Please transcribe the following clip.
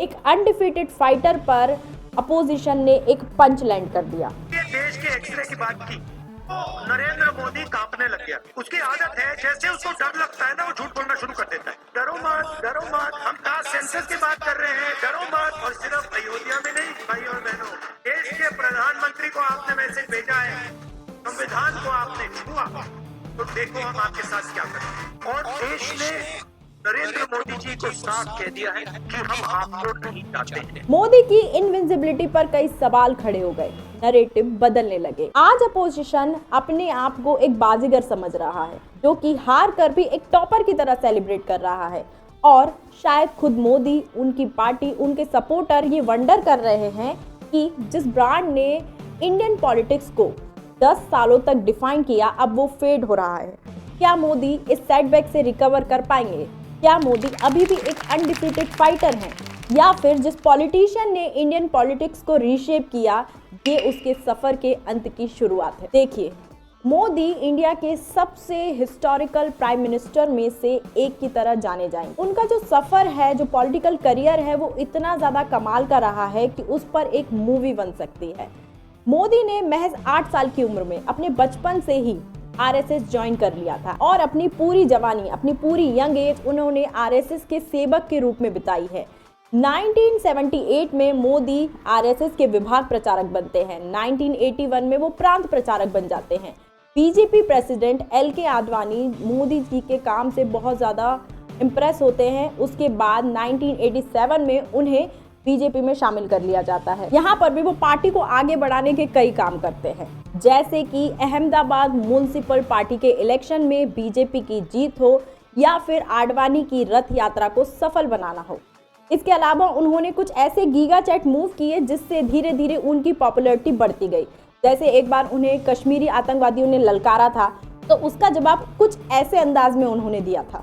एक undefeated fighter पर opposition ने एक पंच लैंड कर दिया। ये देश के एक्सरे की बात की तो नरेंद्र मोदी कांपने लग गया। उसकी आदत है, जैसे उसको डर लगता है ना, वो झूठ बोलना शुरू कर देता है। डरो मत, हम कास्ट सेंसस की बात कर रहे हैं, डरो मत। और सिर्फ अयोध्या में नहीं, भाई और बहनों, देश के प्रधानमंत्री को आपने मैसेज भेजा है, संविधान को आपने छुआ, तो देखो हम आपके साथ क्या करें। और देश ने नरेंद्र मोदी जी को साफ कह दिया है कि हम आपको नहीं चाहते हैं। मोदी की इनविंसिबिलिटी पर कई सवाल खड़े हो गए, नैरेटिव बदलने लगे। आज अपोजिशन अपने आप को एक बाजीगर समझ रहा है, जो कि हार कर भी एक टॉपर की तरह सेलिब्रेट कर रहा है। और शायद खुद मोदी, उनकी पार्टी, उनके सपोर्टर ये वंडर कर रहे हैं कि जिस ब्रांड ने इंडियन पॉलिटिक्स को 10 सालों तक डिफाइन किया, अब वो फेड हो रहा है। क्या मोदी इस सेटबैक से रिकवर कर पाएंगे? क्या मोदी अभी भी एक अनडिफीटेड फाइटर हैं, या फिर जिस पॉलिटिशियन ने इंडियन पॉलिटिक्स को रीशेप किया, ये उसके सफर के अंत की शुरुआत है? देखिए, मोदी इंडिया के सबसे हिस्टोरिकल प्राइम मिनिस्टर में से एक की तरह जाने जाएंगे। उनका जो सफर है, जो पॉलिटिकल करियर है, वो इतना ज्यादा कमाल का रहा है कि उस पर एक मूवी बन सकती है। मोदी ने महज 8 साल की उम्र में अपने बचपन से ही आरएसएस ज्वाइन कर लिया था और अपनी पूरी जवानी, अपनी पूरी यंग एज उन्होंने आरएसएस के सेवक के रूप में बिताई है। 1978 में मोदी आरएसएस के विभाग प्रचारक बनते हैं। 1981 में वो प्रांत प्रचारक बन जाते हैं। BJP president L K. आडवाणी मोदी जी के काम से बहुत ज़्यादा इम्प्रेस होते हैं। उसके बाद 1987 में उन्हें बीजेपी में शामिल कर लिया जाता है। यहाँ पर भी वो पार्टी को आगे बढ़ाने के कई काम करते हैं, जैसे कि अहमदाबाद म्युनिसिपल पार्टी के इलेक्शन में बीजेपी की जीत हो, या फिर आडवाणी की रथ यात्रा को सफल बनाना हो। इसके अलावा उन्होंने कुछ ऐसे गीगा चैट मूव किए जिससे धीरे धीरे उनकी पॉपुलैरिटी बढ़ती गई। जैसे एक बार उन्हें कश्मीरी आतंकवादियों ने ललकारा था, तो उसका जवाब कुछ ऐसे अंदाज में उन्होंने दिया था।